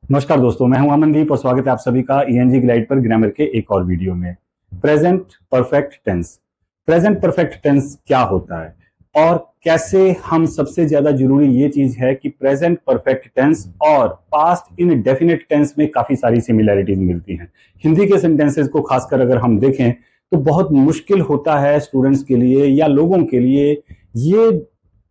नमस्कार दोस्तों, मैं हूं अमनदीप और स्वागत है आप सभी का ईएनजी ग्लाइड पर ग्रामर के एक और वीडियो में। Present perfect tense. Present perfect tense क्या होता है और कैसे हम सबसे ज्यादा जरूरी ये चीज है कि प्रेजेंट परफेक्ट टेंस और पास्ट इंडेफिनिट टेंस में काफी सारी सिमिलैरिटीज मिलती हैं। हिंदी के सेंटेंसेस को खासकर अगर हम देखें तो बहुत मुश्किल होता है स्टूडेंट्स के लिए या लोगों के लिए ये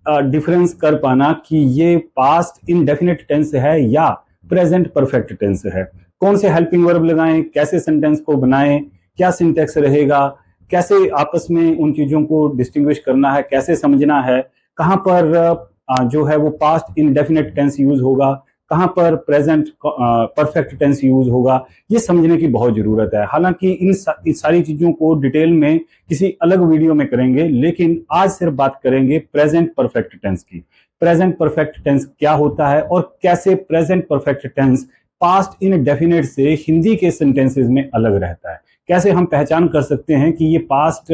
डिफरेंस कर पाना कि ये पास्ट इंडेफिनिट टेंस है या प्रेजेंट परफेक्ट टेंस है। कौन से हेल्पिंग वर्ब लगाएं, कैसे सेंटेंस को बनाएं, क्या सिंटेक्स रहेगा, कैसे आपस में उन चीजों को डिस्टिंग्विश करना है, कैसे समझना है, कहां पर जो है वो पास्ट इंडेफिनिट टेंस यूज होगा, कहां पर प्रेजेंट परफेक्ट टेंस यूज होगा, ये समझने की बहुत जरूरत है। हालांकि इन सारी चीजों को डिटेल में किसी अलग वीडियो में करेंगे, लेकिन आज सिर्फ बात करेंगे प्रेजेंट परफेक्ट टेंस की। प्रेजेंट परफेक्ट टेंस क्या होता है और कैसे present perfect tense past indefinite से हिंदी के सेंटेंसेस में अलग रहता है, कैसे हम पहचान कर सकते हैं कि ये पास्ट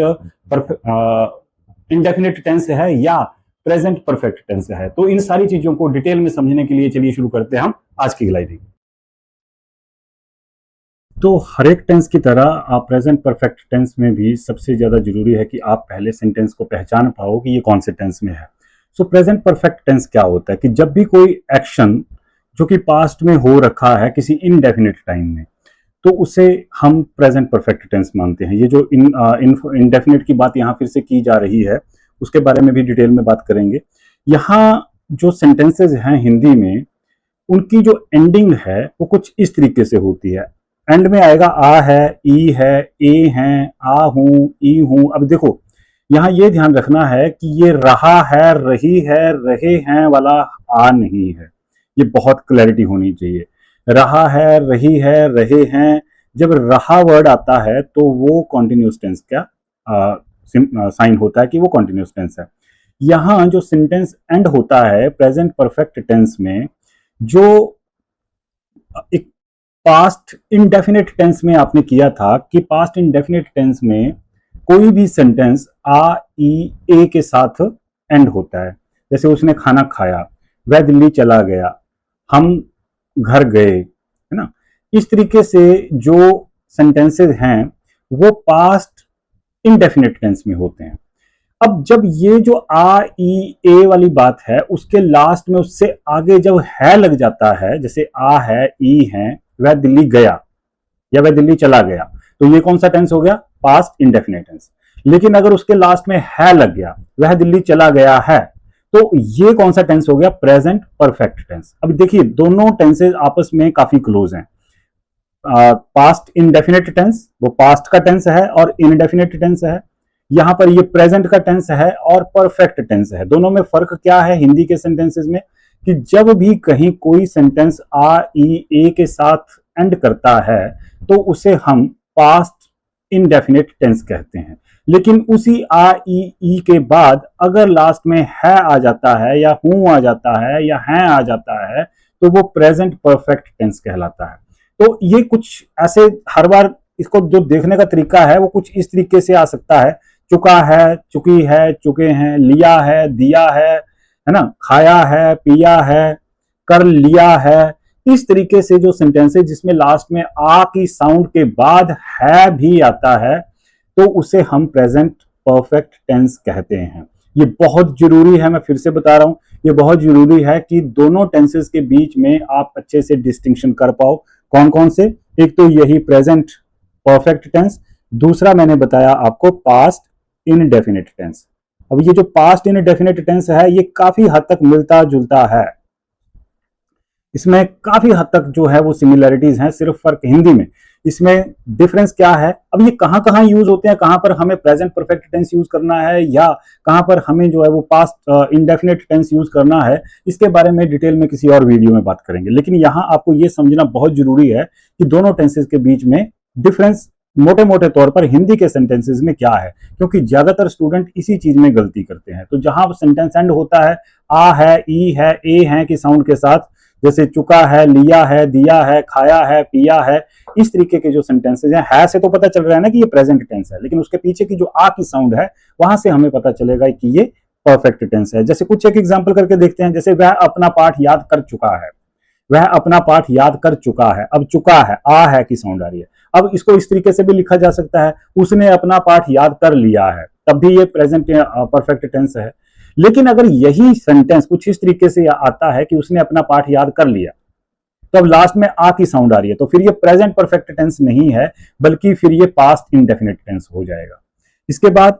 इंडेफिनिट टेंस है या प्रेजेंट परफेक्ट टेंस है। तो इन सारी चीजों को डिटेल में समझने के लिए चलिए शुरू करते हैं हम आज की ग्लाइडिंग। तो हर एक टेंस की तरह आप प्रेजेंट परफेक्ट टेंस में भी सबसे ज्यादा जरूरी है कि आप पहले सेंटेंस को पहचान पाओ कि ये कौन से टेंस में है। सो प्रेजेंट परफेक्ट टेंस क्या होता है कि जब भी कोई एक्शन जो कि पास्ट में हो रखा है किसी इनडेफिनिट टाइम में, तो उसे हम प्रेजेंट परफेक्ट टेंस मानते हैं। ये जो इनडेफिनिट की बात यहाँ फिर से की जा रही है उसके बारे में भी डिटेल में बात करेंगे। यहाँ जो सेंटेंसेस हैं हिंदी में, उनकी जो एंडिंग है वो कुछ इस तरीके से होती है। एंड में आएगा आ है, ई है, ए है, आ हूं, ई हूं। अब देखो यहाँ ये ध्यान रखना है कि ये रहा है, रही है, रहे हैं वाला आ नहीं है। ये बहुत क्लैरिटी होनी चाहिए। रहा है, रही है, रहे हैं, जब रहा वर्ड आता है तो वो कॉन्टिन्यूस टेंस का साइन होता है कि वो कॉन्टिन्यूस टेंस है। यहाँ जो सेंटेंस एंड होता है प्रेजेंट परफेक्ट टेंस में, जो एक पास्ट इंडेफिनिट टेंस में आपने किया था कि पास्ट इंडेफिनिट टेंस में कोई भी सेंटेंस आ, ई, ए के साथ एंड होता है। जैसे उसने खाना खाया, वह दिल्ली चला गया, हम घर गए, है ना। इस तरीके से जो सेंटेंसेस हैं वो पास्ट इंडेफिनिट टेंस में होते हैं। अब जब ये जो आ, ई, ए वाली बात है उसके लास्ट में उससे आगे जब है लग जाता है, जैसे आ है, ई है, वह दिल्ली गया या वह दिल्ली चला गया, तो ये कौन सा टेंस हो गया? Past indefinite tense. लेकिन अगर उसके लास्ट में है लग गया, वह दिल्ली चला गया है, तो ये कौन सा टेंस हो गया? Present perfect tense. अब देखिए दोनों टेंसेस आपस में काफी क्लोज हैं। पास्ट इंडेफिनिट टेंस वो पास्ट का टेंस है और इनडेफिनिट टेंस है। यहां पर ये प्रेजेंट का टेंस है और परफेक्ट टेंस है। दोनों में फर्क क्या है हिंदी के सेंटेंसेस में कि जब भी कहीं कोई सेंटेंस आ, ई, ए के साथ एंड करता है तो उसे हम पास्ट इंडेफिनिट टेंस कहते हैं। लेकिन उसी आ, ई के बाद अगर लास्ट में है आ जाता है या हूं आ जाता है या हैं आ जाता है तो वो प्रेजेंट परफेक्ट टेंस कहलाता है। तो ये कुछ ऐसे हर बार इसको जो देखने का तरीका है वो कुछ इस तरीके से आ सकता है। चुका है, चुकी है, चुके हैं, लिया है, दिया है ना, खाया है, पिया है, कर लिया है। इस तरीके से जो सेंटेंस है जिसमें लास्ट में आ की साउंड के बाद है भी आता है तो उसे हम प्रेजेंट परफेक्ट टेंस कहते हैं। ये बहुत जरूरी है, मैं फिर से बता रहा हूं, ये बहुत जरूरी है कि दोनों टेंसेस के बीच में आप अच्छे से डिस्टिंक्शन कर पाओ। कौन कौन से? एक तो यही प्रेजेंट परफेक्ट टेंस, दूसरा मैंने बताया आपको पास्ट इनडेफिनिट टेंस। अब ये जो पास्ट इनडेफिनिट टेंस है ये काफी हद तक मिलता जुलता है, इसमें काफी हद तक जो है वो सिमिलैरिटीज हैं, सिर्फ फर्क हिंदी में। इसमें डिफरेंस क्या है? अब ये कहां कहां यूज होते हैं, कहां पर हमें प्रेजेंट परफेक्ट टेंस यूज करना है या कहां पर हमें जो है वो पास्ट इंडेफिनिट टेंस यूज करना है, इसके बारे में डिटेल में किसी और वीडियो में बात करेंगे। लेकिन यहां आपको ये समझना बहुत जरूरी है कि दोनों टेंसेस के बीच में डिफरेंस मोटे मोटे तौर पर हिंदी के सेंटेंसेस में क्या है, क्योंकि ज्यादातर स्टूडेंट इसी चीज में गलती करते हैं। तो जहां सेंटेंस एंड होता है आ है, ई है, ए है की साउंड के साथ, जैसे चुका है, लिया है, दिया है, खाया है, पिया है, इस तरीके के जो सेंटेंसेस हैं, है से तो पता चल रहा है ना कि ये प्रेजेंट टेंस है, लेकिन उसके पीछे की जो आ की साउंड है वहां से हमें पता चलेगा कि ये परफेक्ट टेंस है। जैसे कुछ एक एग्जांपल करके देखते हैं। जैसे वह अपना पाठ याद कर चुका है, वह अपना पाठ याद कर चुका है। अब चुका है, आ है की साउंड आ रही है। अब इसको इस तरीके से भी लिखा जा सकता है, उसने अपना पाठ याद कर लिया है, तब भी ये प्रेजेंट परफेक्ट टेंस है। लेकिन अगर यही सेंटेंस कुछ इस तरीके से आता है कि उसने अपना पाठ याद कर लिया, तो अब लास्ट में आ की साउंड आ रही है, तो फिर ये प्रेजेंट परफेक्ट टेंस नहीं है, बल्कि फिर ये पास्ट इंडेफिनिट टेंस हो जाएगा। इसके बाद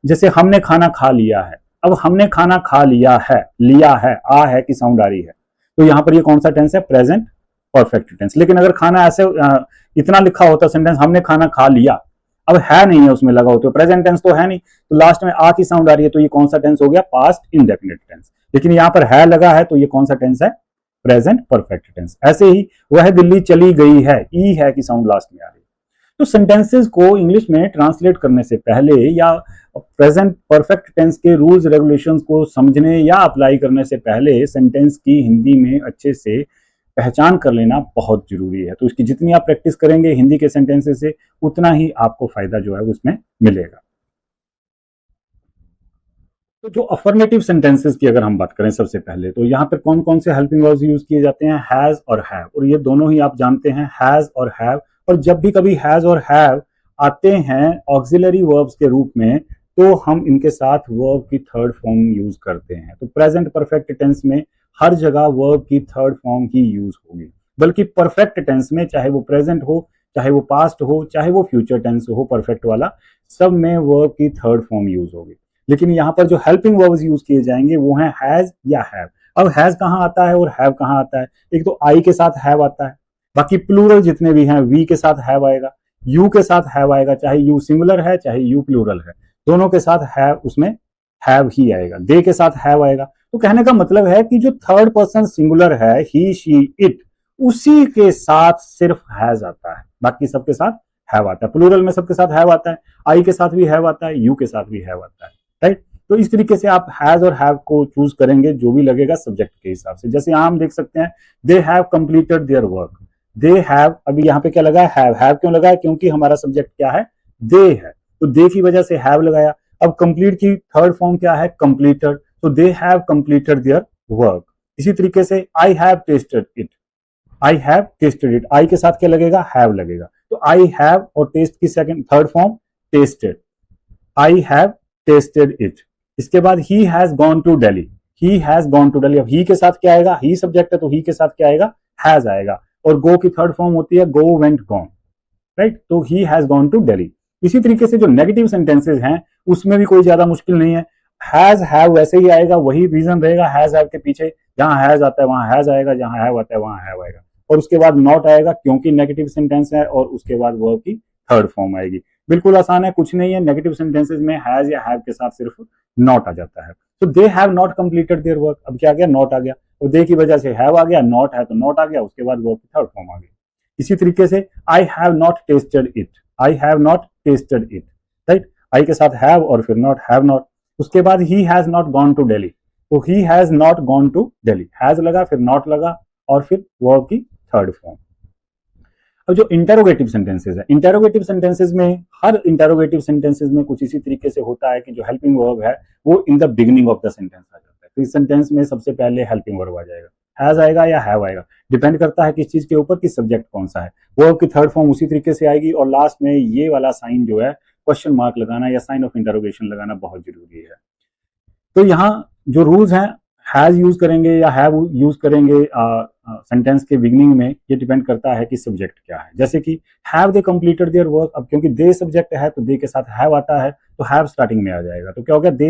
जैसे हमने खाना खा लिया है, अब हमने खाना खा लिया है, आ है की साउंड आ रही है, तो यहां पर ये कौन सा टेंस है? Present perfect tense. लेकिन अगर खाना ऐसे इतना लिखा होता सेंटेंस, हमने खाना खा लिया, अब है नहीं है उसमें लगा होता, प्रेजेंट टेंस तो है नहीं, तो लास्ट में आ की साउंड आ रही है, तो ये कौन सा टेंस हो गया? Past indefinite tense. लेकिन यहां पर है लगा है, तो ये कौन सा टेंस है? Present perfect tense. ऐसे ही वह दिल्ली चली गई है, ई है की साउंड लास्ट में आ रही है। तो सेंटेंसेस को इंग्लिश में ट्रांसलेट करने से पहले या प्रेजेंट परफेक्ट टेंस के रूल्स रेगुलेशंस को समझने या अप्लाई करने से पहले सेंटेंस की हिंदी में अच्छे से पहचान कर लेना बहुत जरूरी है। तो इसकी जितनी आप प्रैक्टिस करेंगे हिंदी के सेंटेंसेस से, उतना ही आपको फायदा जो है उसमें मिलेगा। तो जो अफर्मेटिव सेंटेंसेस की अगर हम बात करें सबसे पहले, तो यहाँ पर कौन कौन से हेल्पिंग वर्ब्स यूज किए जाते हैं? हैज और हैव, और ये दोनों ही आप जानते हैं, हैज और हैव। और जब भी कभी हैज और हैव आते हैं ऑक्सिलरी वर्ब्स के रूप में, तो हम इनके साथ वर्ब की थर्ड फॉर्म यूज करते हैं। तो प्रेजेंट परफेक्ट टेंस में हर जगह वर्ब की थर्ड फॉर्म ही यूज होगी, बल्कि परफेक्ट टेंस में चाहे वो प्रेजेंट हो, चाहे वो पास्ट हो, चाहे वो फ्यूचर टेंस हो, परफेक्ट वाला, सब में वर्ब की थर्ड फॉर्म यूज होगी। लेकिन यहाँ पर जो हेल्पिंग वर्ब्स यूज किए जाएंगे वो हैं हैज या हैव। अब हैज कहाँ आता है और हैव कहाँ आता है? एक तो आई के साथ हैव आता है, बाकी प्लूरल जितने भी हैं वी के साथ हैव आएगा, यू के साथ हैव आएगा, चाहे यू सिंगुलर है चाहे यू प्लूरल है, दोनों के साथ हैव, उसमें हैव ही आएगा। दे के साथ हैव आएगा। तो कहने का मतलब है कि जो थर्ड पर्सन सिंगुलर है, ही शी इट, उसी के साथ सिर्फ हैज आता है, बाकी सबके साथ हैव आता है। प्लूरल में सबके साथ हैव आता है, आई के साथ भी हैव आता है, यू के साथ भी हैव आता है, राइट। तो इस तरीके से आप हैज और हैव को चूज करेंगे, जो भी लगेगा सब्जेक्ट के हिसाब से। जैसे यहां हम देख सकते हैं, दे have completed their work, they have, अभी यहाँ पे क्या लगा है? हैव क्यों लगा है? क्योंकि हमारा सब्जेक्ट क्या है? दे है, तो दे की वजह से हैव लगाया। अब कंप्लीट की थर्ड फॉर्म क्या है? कंप्लीटेड, तो they have completed their work. इसी तरीके से I have tested it, I have tested it, I के साथ क्या लगेगा? हैव लगेगा। तो आई हैव और टेस्ट की second third form tested, I have tested it. इसके बाद he has gone to Delhi, he has gone to Delhi. अब ही के साथ क्या आएगा? ही सब्जेक्ट है, तो ही के साथ क्या आएगा? हैज आएगा। और गो की थर्ड फॉर्म होती है गो वेंट गॉन, राइट। तो he has gone to Delhi. इसी तरीके से जो नेगेटिव सेंटेंसेस हैं उसमें भी कोई ज्यादा मुश्किल नहीं है, हैज हैव वैसे ही आएगा, वही रीजन रहेगा हैज हैव के पीछे, जहां हैज आता है वहां हैज आएगा, जहां हैव आता है वहां हैव आएगा। और उसके बाद नॉट आएगा क्योंकि नेगेटिव सेंटेंस है, और उसके बाद वर्ब की थर्ड फॉर्म आएगी। बिल्कुल आसान है, कुछ नहीं है। नेगेटिव सेंटेंसेस में हैज या हैव के साथ सिर्फ नॉट आ जाता है। तो they have not completed their work, अब क्या आ गया? नॉट आ गया। तो दे की वजह से हैव आ गया, नॉट है तो नॉट आ गया, उसके बाद वर्ब की थर्ड फॉर्म आ गई। इसी तरीके से I have not tested it, I have not tested it, right. I के साथ हैव और फिर नॉट, हैव नॉट। उसके बाद he has not gone to Delhi, तो he has not gone to Delhi, has लगा, फिर नॉट लगा, और फिर वर्ब की थर्ड फॉर्म। अब जो इंटेरोगेटिव सेंटेंसेस है, इंटेरोगेटिव सेंटेंसेस में, हर इंटेरोगेटिव सेंटेंसेस में कुछ इसी तरीके से होता है कि जो हेल्पिंग वर्ब है वो in the beginning of the sentence आ जाता है। तो इस सेंटेंस में सबसे पहले हेल्पिंग वर्ब आ जाएगा, हैज आएगा या हैव आएगा, डिपेंड करता है किस चीज के ऊपर, कि सब्जेक्ट कौन सा है। वर्ब की थर्ड फॉर्म उसी तरीके से आएगी, और लास्ट में ये वाला साइन जो है क्वेश्चन मार्क लगाना या साइन ऑफ इंटरोगेशन लगाना बहुत जरूरी है। तो यहाँ जो रूल्स हैं, हैज यूज करेंगे या हैव यूज करेंगे सेंटेंस के बिगिनिंग में, ये डिपेंड करता है कि सब्जेक्ट क्या है। जैसे कि have they completed their work, अब क्योंकि दे सब्जेक्ट है तो दे के साथ हैव आता है, तो हैव स्टार्टिंग में आ जाएगा। तो क्या हो गया? They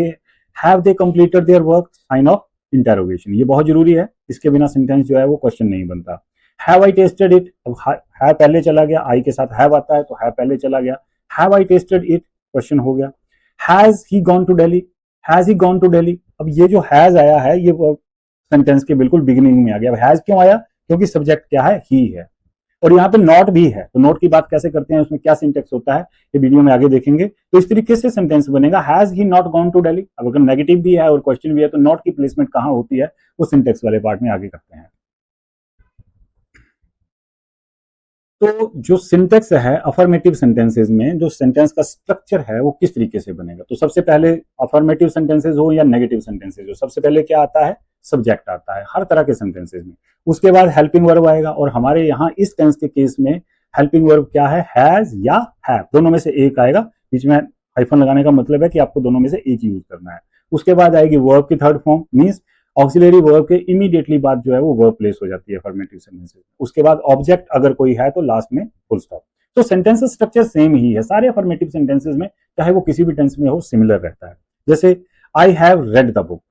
have they completed their work, sign of interrogation. ये बहुत जरूरी है, इसके बिना सेंटेंस जो है वो क्वेश्चन नहीं बनता। हैव आई टेस्टेड इट, अब हैव पहले चला गया, आई के साथ हैव आता है तो हैव पहले चला गया, have I tested it, question हो गया। Has he gone to Delhi, has he gone to Delhi. अब ये जो हैज आया है ये सेंटेंस के बिल्कुल बिगिनिंग में आ गया। हैज क्यों आया? क्योंकि सब्जेक्ट क्या है? ही है। और यहाँ पे नॉट भी है, तो नॉट की बात कैसे करते हैं, उसमें क्या सिंटेक्स होता है, ये वीडियो में आगे देखेंगे। तो इस तरीके से सेंटेंस बनेगा, has he not gone to Delhi. अब अगर नेगेटिव भी है और क्वेश्चन भी है तो नॉट की प्लेसमेंट कहाँ होती है, वो सिंटेक्स वाले पार्ट में आगे करते हैं। तो जो सिंटेक्स है अफर्मेटिव सेंटेंसेस में, जो सेंटेंस का स्ट्रक्चर है वो किस तरीके से बनेगा, तो सबसे पहले अफर्मेटिव सेंटेंसेस हो या नेगेटिव सेंटेंसेस हो, सबसे पहले क्या आता है? सब्जेक्ट आता है हर तरह के सेंटेंसेज में। उसके बाद हेल्पिंग वर्ब आएगा, और हमारे यहाँ इस टेंस के केस में हेल्पिंग वर्ब क्या है, हैज या हैव, दोनों में से एक आएगा। बीच में हाइफन लगाने का मतलब है कि आपको दोनों में से एक यूज करना है। उसके बाद आएगी वर्ब की third form, means auxiliary verb के इमीडिएटली बाद जो है वो वर्ब प्लेस हो जाती है अफर्मेटिव सेंटेंसेस। उसके बाद ऑब्जेक्ट अगर कोई है तो लास्ट में फुल स्टॉप। तो सेंटेंसेस स्ट्रक्चर सेम ही है सारे अफर्मेटिव सेंटेंसेस में, चाहे वो किसी भी टेंस में हो, सिमिलर रहता है। जैसे आई हैव रेड द बुक,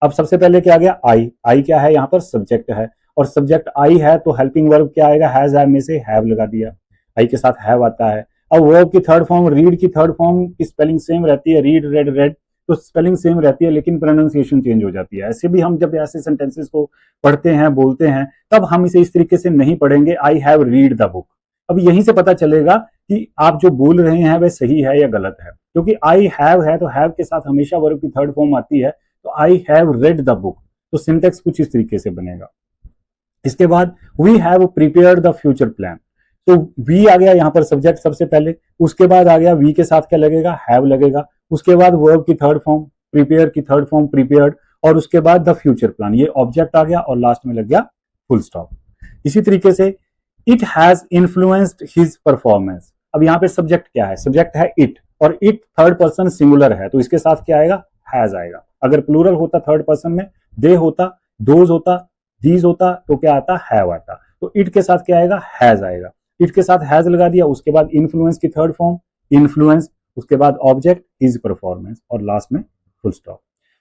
अब सबसे पहले क्या आ गया, आई क्या है, यहाँ पर सब्जेक्ट है, और सब्जेक्ट आई है तो हेल्पिंग वर्ब क्या आएगा, हैज हैव में से हैव लगा दिया, आई के साथ हैव आता है। अब वर्ब की थर्ड फॉर्म, रीड की थर्ड फॉर्म की स्पेलिंग सेम रहती है, रीड रेड रेड, तो स्पेलिंग सेम रहती है लेकिन प्रोनाउंसिएशन चेंज हो जाती है। ऐसे भी हम जब ऐसे सेंटेंसेस को पढ़ते हैं, बोलते हैं, तब हम इसे इस तरीके से नहीं पढ़ेंगे I have read the book. अब यहीं से पता चलेगा कि आप जो बोल रहे हैं वह सही है या गलत है, क्योंकि आई हैव है तो हैव के साथ हमेशा वर्ब की थर्ड फॉर्म आती है, तो I have read the book, तो सिंटेक्स कुछ इस तरीके से बनेगा। इसके बाद we have prepared the future plan, तो वी आ गया यहाँ पर सब्जेक्ट सबसे पहले, उसके बाद आ गया वी के साथ क्या लगेगा, हैव लगेगा, उसके बाद वर्ब की थर्ड फॉर्म, प्रिपेयर की थर्ड फॉर्म प्रिपेयर्ड, और उसके बाद द फ्यूचर प्लान, ये ऑब्जेक्ट आ गया, और लास्ट में लग गया फुल स्टॉप। इसी तरीके से it has influenced his performance, अब यहाँ पे सब्जेक्ट क्या है, सब्जेक्ट है इट, और इट थर्ड पर्सन सिंगुलर है तो इसके साथ क्या आएगा, हैज आएगा। अगर प्लूरल होता थर्ड पर्सन में, दे होता, दोज होता, दीज होता, तो क्या आता, हैव आता, तो इट के साथ क्या आएगा, हैज आएगा। इट के साथ हैज लगा दिया, उसके बाद इन्फ्लुएंस की थर्ड फॉर्म इन्फ्लुएंस, उसके बाद ऑब्जेक्ट हिज परफॉर्मेंस, और लास्ट में फुल स्टॉप।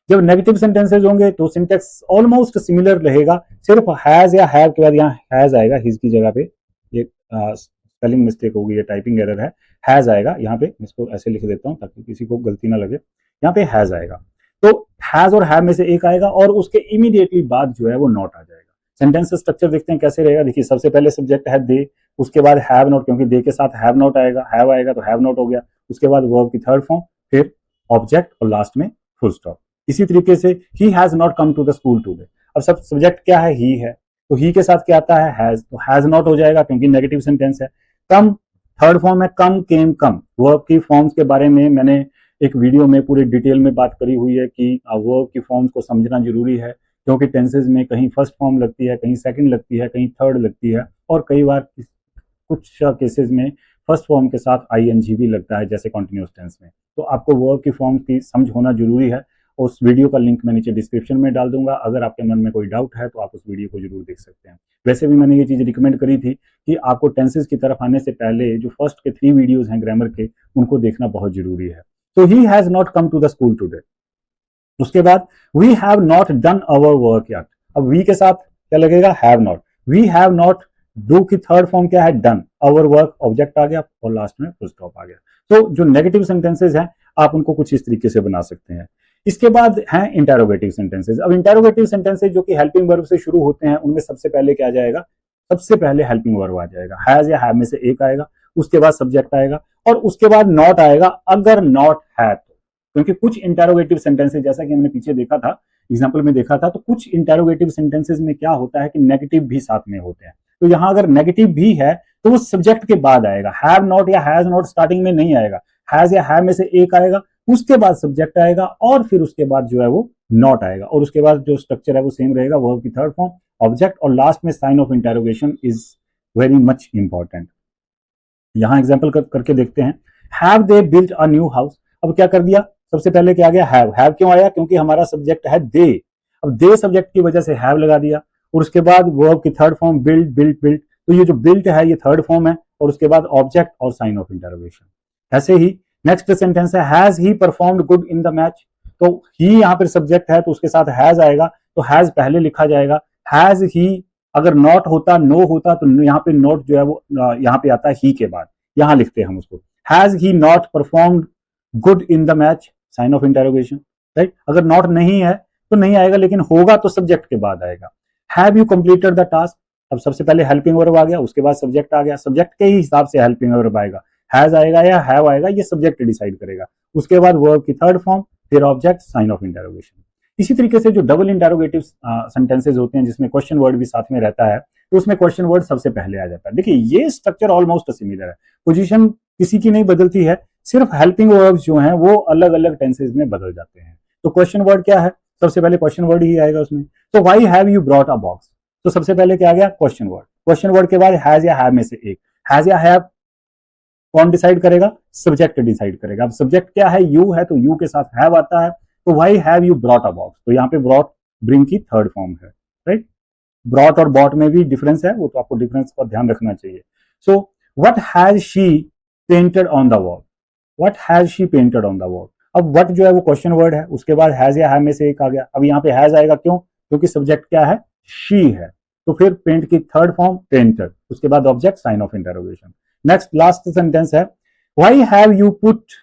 जब नेगेटिव सेंटेंसेज होंगे तो सिंटेक्स ऑलमोस्ट सिमिलर रहेगा, सिर्फ हैज या हैव के बाद यहाँ हैज आएगा, हिज की जगह पे, ये स्पेलिंग मिस्टेक होगी, ये टाइपिंग एरर है, हैज आएगा यहाँ पे, इसको ऐसे लिख देता हूँ ताकि किसी को गलती ना लगे, यहाँ पे हैज आएगा, तो हैज और हैव में से एक आएगा, और उसके इमीडिएटली बाद जो है वो नॉट आ जाएगा। सेंटेंस स्ट्रक्चर देखते हैं कैसे रहेगा, देखिए सबसे पहले सब्जेक्ट है दे, उसके बाद हैव नॉट, क्योंकि दे के साथ हैव नॉट आएगा, हैव आएगा तो हैव नॉट हो गया, उसके बाद वर्ब की थर्ड फॉर्म, फिर ऑब्जेक्ट, और लास्ट में फुल स्टॉप। इसी तरीके से ही has not come to the school today, अब सब सब्जेक्ट क्या है, ही है, तो ही के साथ क्या आता है, हैज, तो हैज नॉट हो जाएगा क्योंकि नेगेटिव सेंटेंस है। कम थर्ड फॉर्म है, कम केम कम, वर्ब की फॉर्म्स के बारे में मैंने एक वीडियो में पूरी डिटेल में बात करी हुई है कि वर्ब की फॉर्म्स को समझना जरूरी है, क्योंकि टेंसेज में कहीं फर्स्ट फॉर्म लगती है, कहीं सेकंड लगती है, कहीं थर्ड लगती है, और कई बार कुछ केसेस में फर्स्ट फॉर्म के साथ आईएनजी भी लगता है, जैसे कॉन्टिन्यूअस टेंस में। तो आपको वर्ब की फॉर्म की समझ होना जरूरी है। उस वीडियो का लिंक मैं नीचे डिस्क्रिप्शन में डाल दूंगा, अगर आपके मन में कोई डाउट है तो आप उस वीडियो को जरूर देख सकते हैं। वैसे भी मैंने ये चीज़ रिकमेंड करी थी कि आपको टेंसेज की तरफ आने से पहले जो फर्स्ट के 3 वीडियोज हैं ग्रामर के, उनको देखना बहुत जरूरी है। तो he has not come to the school today, उसके बाद we have not done our work yet, अब वी के साथ क्या लगेगा, have not, we have not, do की थर्ड फॉर्म क्या है, डन, आवर वर्क, ऑब्जेक्ट आ गया, और लास्ट में फुल स्टॉप आ गया। तो जो नेगेटिव सेंटेंसेज हैं आप उनको कुछ इस तरीके से बना सकते हैं। इसके बाद हैं इंटेरोगेटिव सेंटेंसेज। अब इंटेरोगेटिव सेंटेंसेज जो कि हेल्पिंग वर्ब से शुरू होते हैं, उनमें सबसे पहले क्या आ जाएगा, सबसे पहले हेल्पिंग वर्ब आ जाएगा, हैज या हैव में से एक आएगा, उसके बाद सब्जेक्ट आएगा, और उसके बाद नॉट आएगा, अगर नॉट है तो, क्योंकि कुछ इंटेरोगेटिव सेंटेंसेज, जैसा कि हमने पीछे देखा था, एग्जाम्पल में देखा था, तो कुछ इंटेरोगेटिव सेंटेंसेज में क्या होता है कि नेगेटिव भी साथ में होते हैं। तो यहां अगर नेगेटिव भी है तो वो सब्जेक्ट के बाद आएगा, हैव नॉट या हैज नॉट स्टार्टिंग में नहीं आएगा, हैज या हैव में से एक आएगा, उसके बाद सब्जेक्ट आएगा, और फिर उसके बाद जो है वो नॉट आएगा, और उसके बाद जो स्ट्रक्चर है वो सेम रहेगा, वर्ब की थर्ड फॉर्म, ऑब्जेक्ट, और लास्ट में sign of interrogation is very much important. यहां एग्जाम्पल करके देखते हैं, have they built a new house, अब क्या कर दिया, सबसे पहले क्या आ गया, हैव क्यों आया, क्योंकि हमारा सब्जेक्ट है दे, अब दे सब्जेक्ट की वजह से हैव लगा दिया, और उसके बाद वर्ब की third form built built built, तो ये जो बिल्ट है ये थर्ड फॉर्म है, और उसके बाद ऑब्जेक्ट और साइन ऑफ इंटेरोगेशन। ऐसे ही नेक्स्ट सेंटेंस है, has he performed good in the match, तो ही यहाँ पर सब्जेक्ट है तो उसके साथ हैज आएगा, तो हैज पहले लिखा जाएगा, हैज ही, अगर नॉट होता, नो होता, तो यहाँ पे नॉट जो है वो यहाँ पे आता है ही के बाद, यहाँ लिखते हैं हम उसको, has he not performed good in the match, sign of interrogation, right. अगर नॉट नहीं है तो नहीं आएगा, लेकिन होगा तो सब्जेक्ट के बाद आएगा। Have you completed the task, अब सबसे पहले हेल्पिंग वर्ब आ गया, उसके बाद सब्जेक्ट आ गया, सब्जेक्ट के ही हिसाब से हेल्पिंग वर्ब आएगा, हैज आएगा या हैव आएगा, ये सब्जेक्ट डिसाइड करेगा, उसके बाद वर्ब की थर्ड फॉर्म, फिर ऑब्जेक्ट, साइन ऑफ इंटेरोगेशन। इसी तरीके से जो डबल इंटेरोगेटिव सेंटेंसेज होते हैं जिसमें क्वेश्चन वर्ड भी साथ में रहता है, तो उसमें क्वेश्चन वर्ड सबसे पहले आ जाता है। देखिए ये स्ट्रक्चर ऑलमोस्ट सिमिलर है, पोजीशन किसी की नहीं बदलती है, सिर्फ हेल्पिंग वर्ब्स जो हैं वो अलग अलग टेंसेज में बदल जाते हैं। तो क्वेश्चन वर्ड क्या है, सबसे पहले क्वेश्चन वर्ड ही आएगा उसमें। तो why have you brought a box, तो सबसे पहले क्या आ गया, क्वेश्चन वर्ड। क्वेश्चन वर्ड के बाद हैज या हैव में से एक, हैज या हैव कौन डिसाइड करेगा, सब्जेक्ट डिसाइड करेगा। अब सब्जेक्ट क्या है, यू है, तो यू के साथ हैव आता है, तो why have you brought a box, तो यहाँ पे ब्रॉट ब्रिंग की थर्ड फॉर्म है, राइट। ब्रॉट और बॉट में भी डिफरेंस है, वो तो आपको डिफरेंस का ध्यान रखना चाहिए। So what has she painted on the wall, what has she painted on the wall. अब व्हाट जो है वो क्वेश्चन वर्ड है, उसके बाद हैज या हैव में से एक आ गया। अब यहाँ पे हैज आएगा, क्यों, क्योंकि सब्जेक्ट क्या है, शी है, तो फिर पेंट की थर्ड फॉर्म पेंटेड, उसके बाद object sign of interrogation. Next last sentence है, why have you put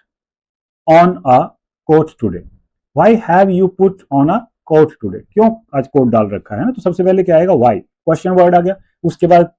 on a coat today, why have you put on a coat today, क्यों आज कोट डाल रखा है ना। तो सबसे पहले क्या आएगा, व्हाई, क्वेश्चन वर्ड आ गया, उसके बाद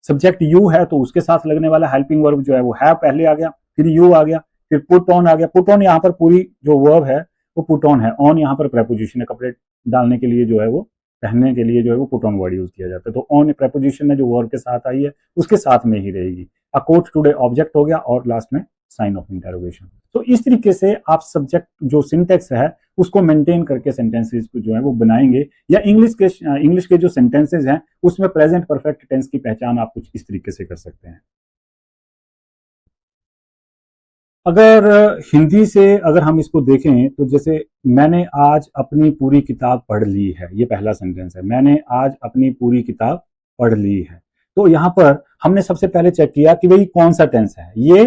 सब्जेक्ट यू है तो उसके साथ लगने वाला हेल्पिंग वर्ब जो है वो हैव पहले आ गया, फिर यू आ गया, फिर पुट ऑन आ गया। पुट ऑन यहाँ पर पूरी जो वर्ब है वो पुट ऑन है, ऑन यहाँ पर प्रेपोजिशन है, कपड़े डालने के लिए जो है वो, पहनने के लिए जो है वो पुट ऑन वर्ड यूज किया जाता है। तो ऑन प्रेपोजिशन है जो वर्ब के साथ आई है उसके साथ में ही रहेगी। अ कोट टुडे ऑब्जेक्ट हो गया और लास्ट में साइन ऑफ इंटरोगेशन। तो इस तरीके से आप सब्जेक्ट जो सिंटेक्स है उसको मेंटेन करके सेंटेंसेस को जो है वो बनाएंगे, या इंग्लिश के जो सेंटेंसेस हैं उसमें प्रेजेंट परफेक्ट टेंस की पहचान आप कुछ इस तरीके से कर सकते हैं। अगर हिंदी से अगर हम इसको देखें तो जैसे मैंने आज अपनी पूरी किताब पढ़ ली है, ये पहला सेंटेंस है, मैंने आज अपनी पूरी किताब पढ़ ली है। तो यहां पर हमने सबसे पहले चेक किया कि भाई कौन सा टेंस है, ये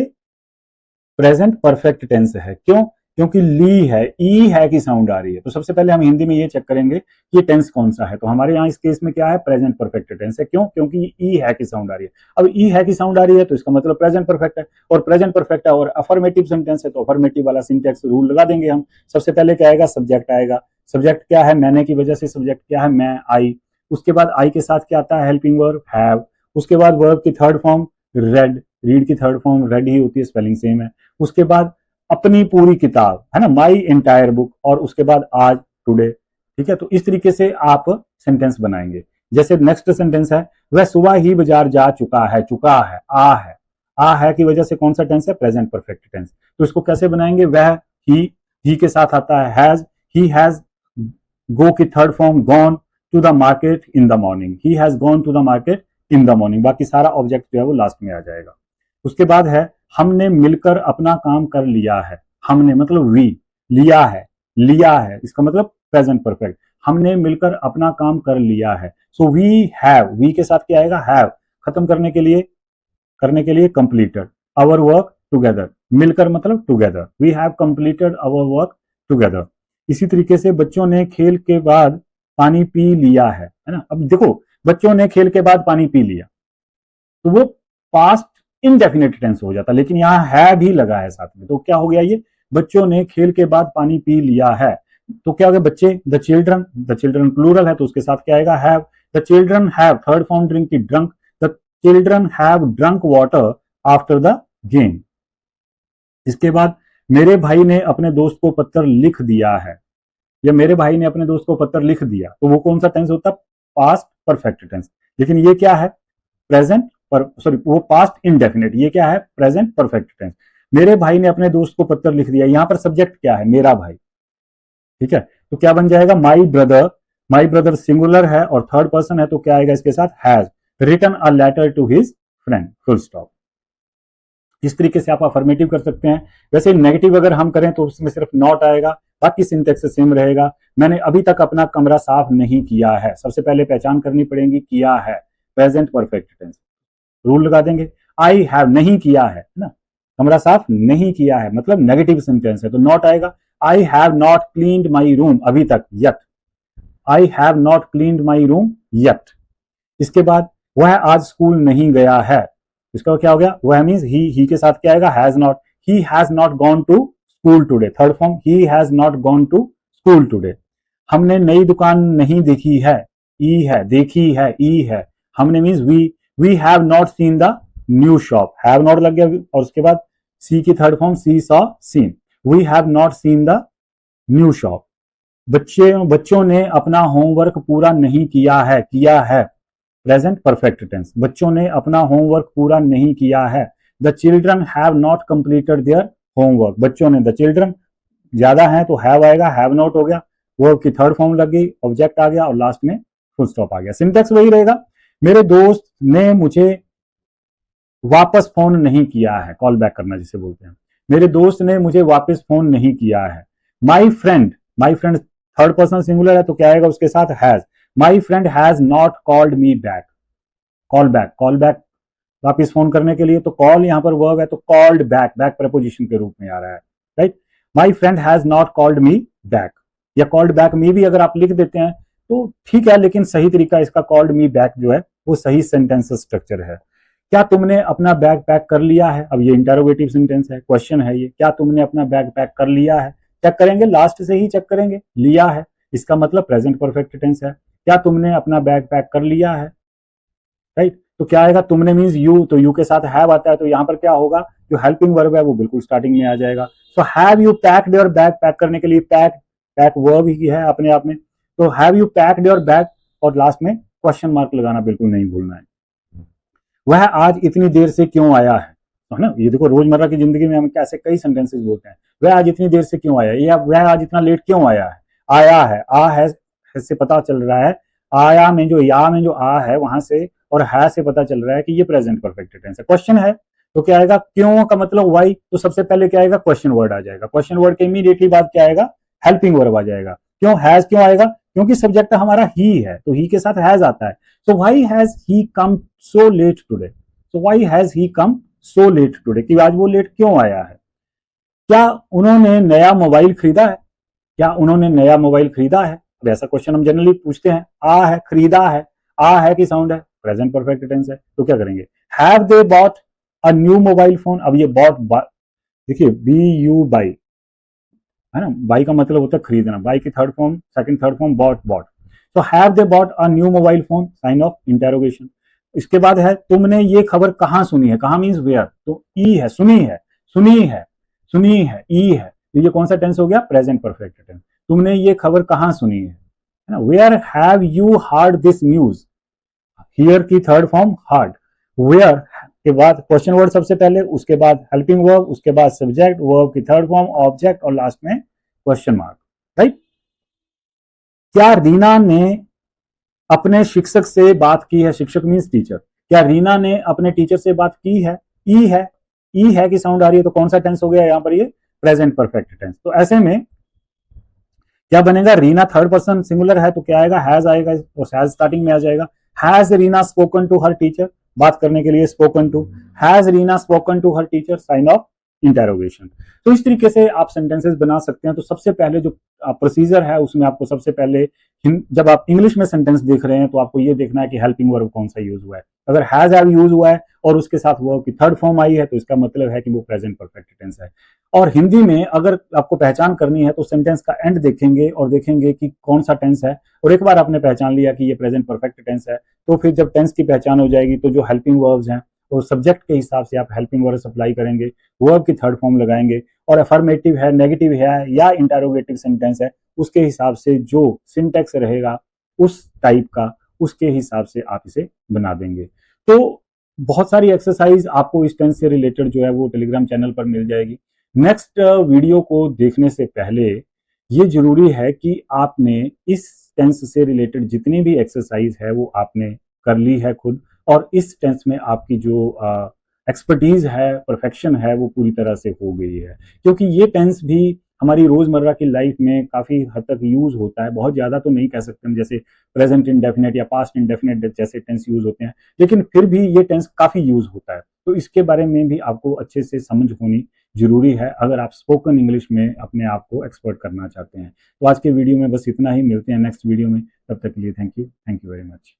प्रेजेंट परफेक्ट टेंस है, क्यों, क्योंकि ली है, ई है की साउंड आ रही है। तो सबसे पहले हम हिंदी में ये चेक करेंगे कि ये टेंस कौन सा है, तो हमारे यहाँ इस केस में क्या है, प्रेजेंट परफेक्ट टेंस है, क्यों, क्योंकि ई है की साउंड आ रही है। अब ई है की साउंड आ रही है तो इसका मतलब प्रेजेंट परफेक्ट है, और प्रेजेंट परफेक्ट है और अफर्मेटिव सेंटेंस है तो अफर्मेटिव वाला सिंटेक्स रूल लगा देंगे हम। सबसे पहले क्या आएगा, सब्जेक्ट आएगा, सब्जेक्ट क्या है, मैंने की वजह से सब्जेक्ट क्या है, मैं, आई। उसके बाद आई के साथ क्या आता है, हेल्पिंग वर्ब हैव। उसके बाद वर्ब की थर्ड फॉर्म रेड, रीड की थर्ड फॉर्म रेड ही होती है, स्पेलिंग सेम है। उसके बाद अपनी पूरी किताब है ना, माई एंटायर बुक, और उसके बाद आज, टुडे। ठीक है, तो इस तरीके से आप सेंटेंस बनाएंगे। जैसे नेक्स्ट सेंटेंस है, वह सुबह ही बाजार जा चुका है, चुका है, आ है की वजह से कौन सा टेंस है, प्रेजेंट परफेक्ट टेंस। तो इसको कैसे बनाएंगे, वह, ही के साथ आता है हैज, ही हैज, गो की third form gone to the market in the morning, he has gone to the market in the morning. बाकी सारा ऑब्जेक्ट जो है वो लास्ट में आ जाएगा। उसके बाद है, हमने मिलकर अपना काम कर लिया है, हमने मतलब वी, लिया है, लिया है इसका मतलब प्रेजेंट परफेक्ट, हमने मिलकर अपना काम कर लिया है। सो वी हैव, वी के साथ क्या आएगा, हैव, खत्म करने के लिए कंप्लीटेड आवर वर्क टुगेदर, मिलकर मतलब together, we have completed our work together. इसी तरीके से बच्चों ने खेल के बाद पानी पी लिया है ना। अब देखो, बच्चों ने खेल के बाद पानी पी लिया तो वो पास्ट इनडेफिनेट टेंस हो जाता, लेकिन यहाँ है भी लगा है साथ में, तो क्या हो गया, ये बच्चों ने खेल के बाद पानी पी लिया है। तो क्या हो गया, बच्चे, द चिल्ड्रन प्लूरल है तो उसके साथ क्या आएगा, have. The children have, third form drink की drunk, the children have drunk water after the game. इसके बाद मेरे भाई ने अपने दोस्त को पत्र लिख दिया है, या मेरे भाई ने अपने दोस्त को पत्र लिख दिया, तो वो कौन सा टेंस होता है, पास्ट परफेक्ट टेंस। लेकिन ये क्या है, प्रेजेंट वो पास्ट इंडेफिनिट, ये क्या है, प्रेजेंट परफेक्ट टेंस। मेरे भाई ने अपने दोस्त को पत्र लिख दिया, यहां पर सब्जेक्ट क्या है, मेरा भाई। ठीक है, तो क्या बन जाएगा, माई ब्रदर सिंगुलर है और थर्ड पर्सन है तो क्या आएगा इसके साथ, has written a letter to his friend, full stop. इस तरीके से आप अफर्मेटिव कर सकते हैं। वैसे नेगेटिव अगर हम करें तो उसमें सिर्फ नॉट आएगा, बाकी सिंटेक्स सेम रहेगा। मैंने अभी तक अपना कमरा साफ नहीं किया है, सबसे पहले पहचान करनी पड़ेगी, किया है, प्रेजेंट परफेक्ट टेंस, रूल लगा देंगे। आई हैव, नहीं किया है ना, कमरा साफ नहीं किया है मतलब नेगेटिव सेंटेंस है तो नॉट आएगा। आई have not cleaned my room, अभी तक, yet, I have not cleaned my room yet. इसके बाद वह आज स्कूल नहीं गया है, इसका क्या हो गया, वह मींस ही के साथ क्या आएगा, has not, he has not gone to school today, third form, he has not gone to school today. हमने नई दुकान नहीं देखी है, ई है, देखी है, ई है, हमने means we have not seen the new shop, have not लग गया, और उसके बाद सी की third form, see saw seen, we have not seen the new shop. बच्चों ने अपना होमवर्क पूरा नहीं किया है, प्रेजेंट परफेक्ट टेंस, बच्चों ने अपना होमवर्क पूरा नहीं किया है। The children have not completed their homework, बच्चों ने, द चिल्ड्रन ज्यादा है तो हैव आएगा, हैव नॉट हो गया, वर्ब की थर्ड फॉर्म लग गई, ऑब्जेक्ट आ गया और लास्ट में फुल स्टॉप आ गया। सिंटेक्स वही रहेगा, मेरे दोस्त ने मुझे वापस फोन नहीं किया है, कॉल बैक करना जिसे बोलते हैं। मेरे दोस्त ने मुझे वापस फोन नहीं किया है। My friend, my friend third person singular है तो क्या आएगा उसके साथ, has. My friend has not called me back, call back, call back वापिस फोन करने के लिए, तो कॉल यहाँ पर वर्ब है तो कॉल्ड बैक, बैक प्रपोजिशन के रूप में आ रहा है, right. My friend has not called me back, या कॉल्ड बैक मी भी अगर आप लिख देते हैं तो ठीक है, लेकिन सही तरीका इसका कॉल्ड मी बैक जो है वो सही सेंटेंस स्ट्रक्चर है। क्या तुमने अपना बैग पैक कर लिया है, अब ये इंटरोगेटिव सेंटेंस है, क्वेश्चन है ये, क्या तुमने अपना बैग पैक कर लिया है। चेक करेंगे, लास्ट से ही चेक करेंगे, लिया है इसका मतलब प्रेजेंट परफेक्ट टेंस है। क्या तुमने अपना बैग पैक कर लिया है, राइट। तो क्या आएगा, तुमने मीन्स यू, तो यू के साथ हैव आता है, तो यहाँ पर क्या होगा, जो हेल्पिंग वर्ब है वो बिल्कुल स्टार्टिंग में आ जाएगा। So have you packed your bag, pack करने के लिए पैक, पैक वर्ब ही है अपने आप में, तो have you packed your bag और लास्ट में क्वेश्चन मार्क लगाना बिल्कुल नहीं भूलना है। वह आज इतनी देर से क्यों आया है ना, ये देखो रोजमर्रा की जिंदगी में हम कैसे कई सेंटेंसेस बोलते हैं, वह आज इतनी देर से क्यों आया, या वह आज इतना लेट क्यों आया है। आया है, आ है से पता चल रहा है, आया में जो या में जो आ है वहां से और है से पता चल रहा है कि ये प्रेजेंट परफेक्ट टेंस है। क्वेश्चन है तो क्या आएगा, क्यों का मतलब वाई, तो सबसे पहले क्या आएगा, क्वेश्चन वर्ड आ जाएगा। क्वेश्चन वर्ड के इमीडिएटली बाद क्या आएगा, हेल्पिंग वर्ब आ जाएगा। क्यों, हैज क्यों आएगा, क्योंकि सब्जेक्ट हमारा ही है तो ही के साथ हैज आता है। So why has he come so let today, so why has he come so let today, कि आज वो लेट क्यों आया है। क्या उन्होंने नया मोबाइल खरीदा है, क्या उन्होंने नया मोबाइल खरीदा है, वैसा क्वेश्चन हम जनरली पूछते हैं। आ है, खरीदा है, आ है की साउंड है, प्रेजेंट परफेक्ट टेंस है, तो क्या करेंगे, have they bought a new mobile phone. अब ये बॉट, देखिए बी यू बाई है ना, बाई का मतलब होता है खरीदना, बाई की third form, second third form bought, bought. तो have they bought a new mobile phone, sign of interrogation. इसके बाद है, तुमने ये खबर कहाँ सुनी है, कहाँ मीन्स वेयर, तो ई है, सुनी है, सुनी है, सुनी है, ई है, तो ये कौन सा टेंस हो गया, प्रेजेंट परफेक्ट टेंस। तुमने ये खबर कहाँ सुनी है ना, where have you heard this news, hear की थर्ड फॉर्म हार्ड, वेयर के बाद क्वेश्चन वर्ड सबसे पहले, उसके बाद हेल्पिंग वर्ब, उसके बाद सब्जेक्ट, वर्ब की थर्ड फॉर्म ऑब्जेक्ट और लास्ट में क्वेश्चन मार्क, राइट। क्या रीना ने अपने शिक्षक से बात की है, शिक्षक मीन्स टीचर, क्या रीना ने अपने टीचर से बात की है, ई है, ई है की साउंड आ रही है, तो कौन सा टेंस हो गया यहाँ पर, ये प्रेजेंट परफेक्ट टेंस। तो ऐसे में क्या बनेगा, रीना थर्ड पर्सन सिंगुलर है तो क्या आएगा, हैज आएगा और हैज स्टार्टिंग में आ जाएगा। Has Reena spoken to her teacher, बात करने के लिए spoken to, has Reena spoken to her teacher, sign of interrogation. तो इस तरीके से आप सेंटेंसेस बना सकते हैं। तो सबसे पहले जो प्रोसीजर है उसमें आपको सबसे पहले, जब आप इंग्लिश में सेंटेंस देख रहे हैं तो आपको ये देखना है कि हेल्पिंग वर्ब कौन सा यूज हुआ है। अगर हैज हैव यूज हुआ है और उसके साथ वर्ब की थर्ड फॉर्म आई है तो इसका मतलब है कि वो प्रेजेंट परफेक्ट टेंस है। और हिंदी में अगर आपको पहचान करनी है तो सेंटेंस का एंड देखेंगे और देखेंगे कि कौन सा टेंस है, और एक बार आपने पहचान लिया कि ये प्रेजेंट परफेक्ट टेंस है तो फिर जब टेंस की पहचान हो जाएगी तो जो हेल्पिंग वर्ब्स हैं तो सब्जेक्ट के हिसाब से आप हेल्पिंग वर्ब अप्लाई करेंगे, वर्ब की थर्ड फॉर्म लगाएंगे, और अफर्मेटिव है, नेगेटिव है या इंटरोगेटिव सेंटेंस है उसके हिसाब से जो सिंटेक्स रहेगा उस टाइप का, उसके हिसाब से आप इसे बना देंगे। तो बहुत सारी एक्सरसाइज आपको इस टेंस से रिलेटेड जो है वो टेलीग्राम चैनल पर मिल जाएगी। नेक्स्ट वीडियो को देखने से पहले ये जरूरी है कि आपने इस टेंस से रिलेटेड जितनी भी एक्सरसाइज है वो आपने कर ली है खुद, और इस टेंस में आपकी जो एक्सपर्टीज है, परफेक्शन है, वो पूरी तरह से हो गई है। क्योंकि ये टेंस भी हमारी रोजमर्रा की लाइफ में काफी हद तक यूज होता है, बहुत ज्यादा तो नहीं कह सकते हम, जैसे प्रेजेंट इंडेफिनेट या पास्ट इंडेफिनेट जैसे टेंस यूज होते हैं, लेकिन फिर भी ये टेंस काफी यूज होता है। तो इसके बारे में भी आपको अच्छे से समझ होनी जरूरी है अगर आप स्पोकन इंग्लिश में अपने आप को एक्सपर्ट करना चाहते हैं। तो आज के वीडियो में बस इतना ही, मिलते हैं नेक्स्ट वीडियो में, तब तक के लिए थैंक यू वेरी मच।